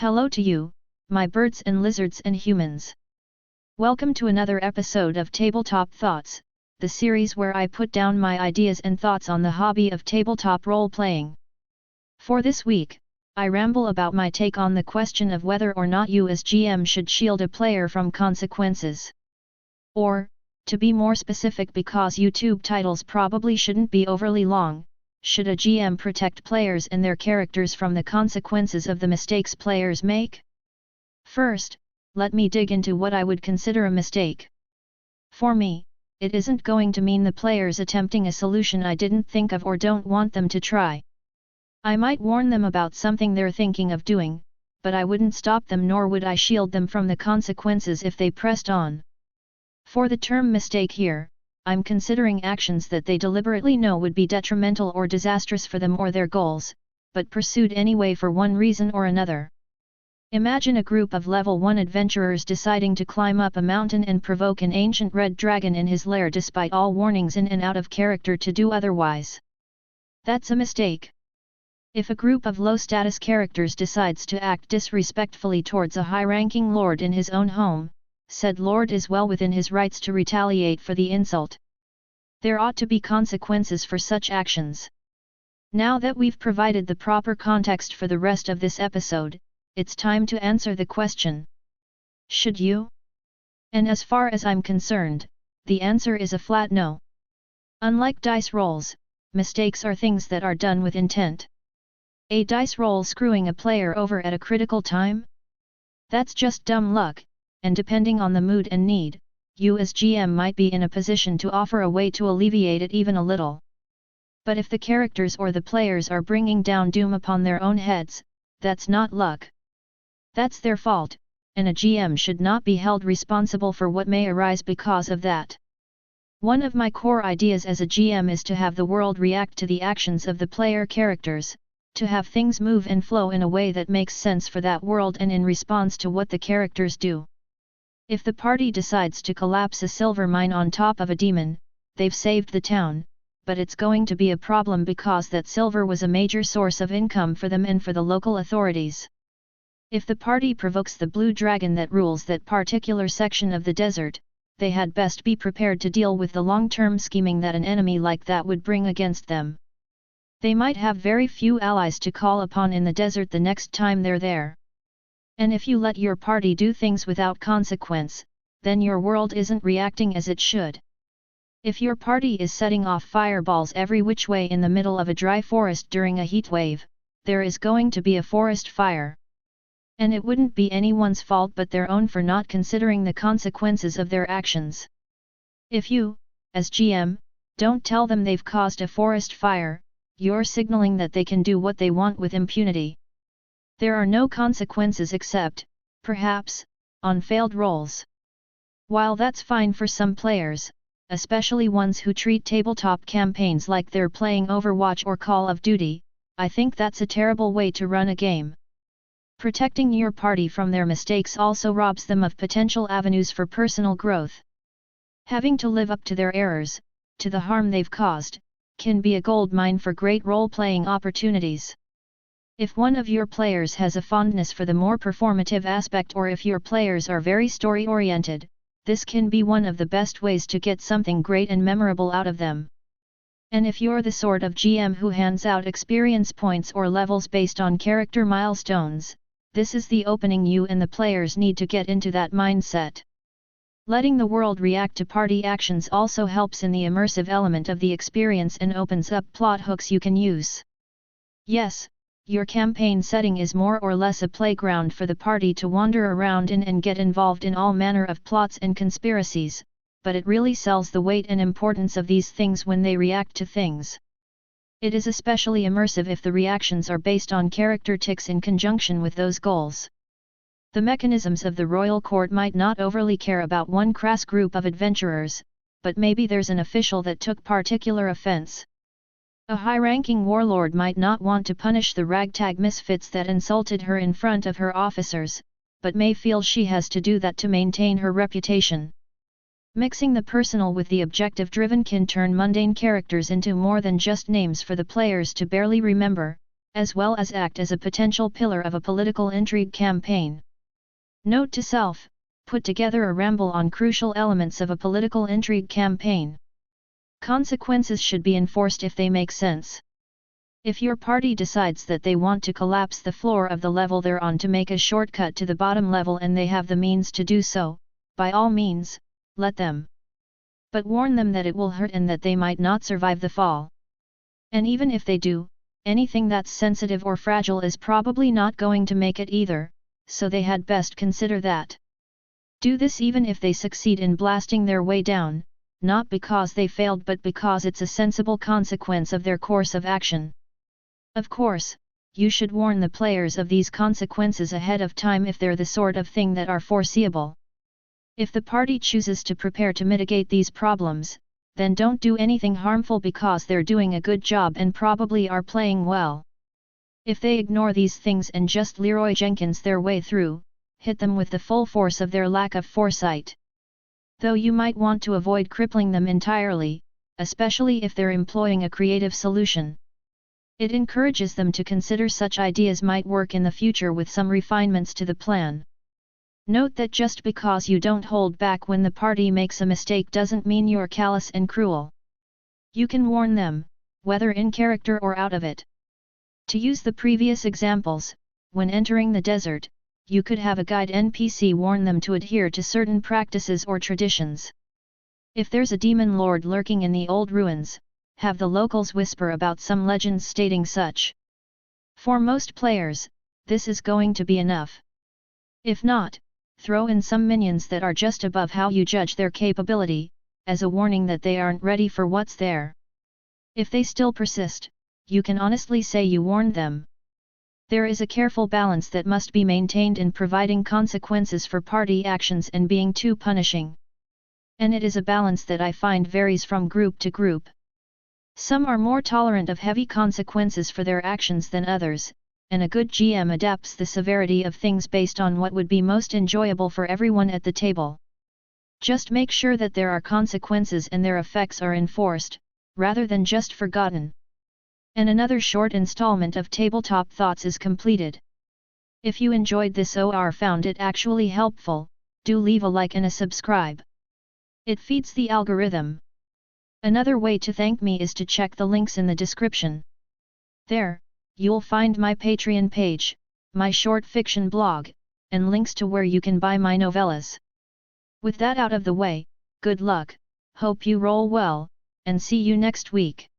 Hello to you, my birds and lizards and humans. Welcome to another episode of Tabletop Thoughts, the series where I put down my ideas and thoughts on the hobby of tabletop role-playing. For this week, I ramble about my take on the question of whether or not you as GM should shield a player from consequences. Or, to be more specific because YouTube titles probably shouldn't be overly long, should a GM protect players and their characters from the consequences of the mistakes players make? First, let me dig into what I would consider a mistake. For me, it isn't going to mean the players attempting a solution I didn't think of or don't want them to try. I might warn them about something they're thinking of doing, but I wouldn't stop them nor would I shield them from the consequences if they pressed on. For the term mistake here, I'm considering actions that they deliberately know would be detrimental or disastrous for them or their goals, but pursued anyway for one reason or another. Imagine a group of level 1 adventurers deciding to climb up a mountain and provoke an ancient red dragon in his lair despite all warnings in and out of character to do otherwise. That's a mistake. If a group of low-status characters decides to act disrespectfully towards a high-ranking lord in his own home, said lord is well within his rights to retaliate for the insult. There ought to be consequences for such actions. Now that we've provided the proper context for the rest of this episode, it's time to answer the question. Should you? And as far as I'm concerned, the answer is a flat no. Unlike dice rolls, mistakes are things that are done with intent. A dice roll screwing a player over at a critical time? That's just dumb luck, and depending on the mood and need, you as GM might be in a position to offer a way to alleviate it even a little. But if the characters or the players are bringing down doom upon their own heads, that's not luck. That's their fault, and a GM should not be held responsible for what may arise because of that. One of my core ideas as a GM is to have the world react to the actions of the player characters, to have things move and flow in a way that makes sense for that world and in response to what the characters do. If the party decides to collapse a silver mine on top of a demon, they've saved the town, but it's going to be a problem because that silver was a major source of income for them and for the local authorities. If the party provokes the blue dragon that rules that particular section of the desert, they had best be prepared to deal with the long-term scheming that an enemy like that would bring against them. They might have very few allies to call upon in the desert the next time they're there. And if you let your party do things without consequence, then your world isn't reacting as it should. If your party is setting off fireballs every which way in the middle of a dry forest during a heat wave, there is going to be a forest fire. And it wouldn't be anyone's fault but their own for not considering the consequences of their actions. If you, as GM, don't tell them they've caused a forest fire, you're signaling that they can do what they want with impunity. There are no consequences except, perhaps, on failed rolls. While that's fine for some players, especially ones who treat tabletop campaigns like they're playing Overwatch or Call of Duty, I think that's a terrible way to run a game. Protecting your party from their mistakes also robs them of potential avenues for personal growth. Having to live up to their errors, to the harm they've caused, can be a goldmine for great role-playing opportunities. If one of your players has a fondness for the more performative aspect or if your players are very story-oriented, this can be one of the best ways to get something great and memorable out of them. And if you're the sort of GM who hands out experience points or levels based on character milestones, this is the opening you and the players need to get into that mindset. Letting the world react to party actions also helps in the immersive element of the experience and opens up plot hooks you can use. Yes, your campaign setting is more or less a playground for the party to wander around in and get involved in all manner of plots and conspiracies, but it really sells the weight and importance of these things when they react to things. It is especially immersive if the reactions are based on character tics in conjunction with those goals. The mechanisms of the royal court might not overly care about one crass group of adventurers, but maybe there's an official that took particular offense. A high-ranking warlord might not want to punish the ragtag misfits that insulted her in front of her officers, but may feel she has to do that to maintain her reputation. Mixing the personal with the objective-driven can turn mundane characters into more than just names for the players to barely remember, as well as act as a potential pillar of a political intrigue campaign. Note to self: put together a ramble on crucial elements of a political intrigue campaign. Consequences should be enforced if they make sense. If your party decides that they want to collapse the floor of the level they're on to make a shortcut to the bottom level and they have the means to do so, by all means, let them. But warn them that it will hurt and that they might not survive the fall. And even if they do, anything that's sensitive or fragile is probably not going to make it either, so they had best consider that. Do this even if they succeed in blasting their way down, not because they failed but because it's a sensible consequence of their course of action. Of course, you should warn the players of these consequences ahead of time if they're the sort of thing that are foreseeable. If the party chooses to prepare to mitigate these problems, then don't do anything harmful because they're doing a good job and probably are playing well. If they ignore these things and just Leroy Jenkins their way through, hit them with the full force of their lack of foresight. Though you might want to avoid crippling them entirely, especially if they're employing a creative solution. It encourages them to consider such ideas might work in the future with some refinements to the plan. Note that just because you don't hold back when the party makes a mistake doesn't mean you're callous and cruel. You can warn them, whether in character or out of it. To use the previous examples, when entering the desert, you could have a guide NPC warn them to adhere to certain practices or traditions. If there's a demon lord lurking in the old ruins, have the locals whisper about some legends stating such. For most players, this is going to be enough. If not, throw in some minions that are just above how you judge their capability, as a warning that they aren't ready for what's there. If they still persist, you can honestly say you warned them. There is a careful balance that must be maintained in providing consequences for party actions and being too punishing. And it is a balance that I find varies from group to group. Some are more tolerant of heavy consequences for their actions than others, and a good GM adapts the severity of things based on what would be most enjoyable for everyone at the table. Just make sure that there are consequences and their effects are enforced, rather than just forgotten. And another short installment of Tabletop Thoughts is completed. If you enjoyed this or found it actually helpful, do leave a like and a subscribe. It feeds the algorithm. Another way to thank me is to check the links in the description. There, you'll find my Patreon page, my short fiction blog, and links to where you can buy my novellas. With that out of the way, good luck, hope you roll well, and see you next week.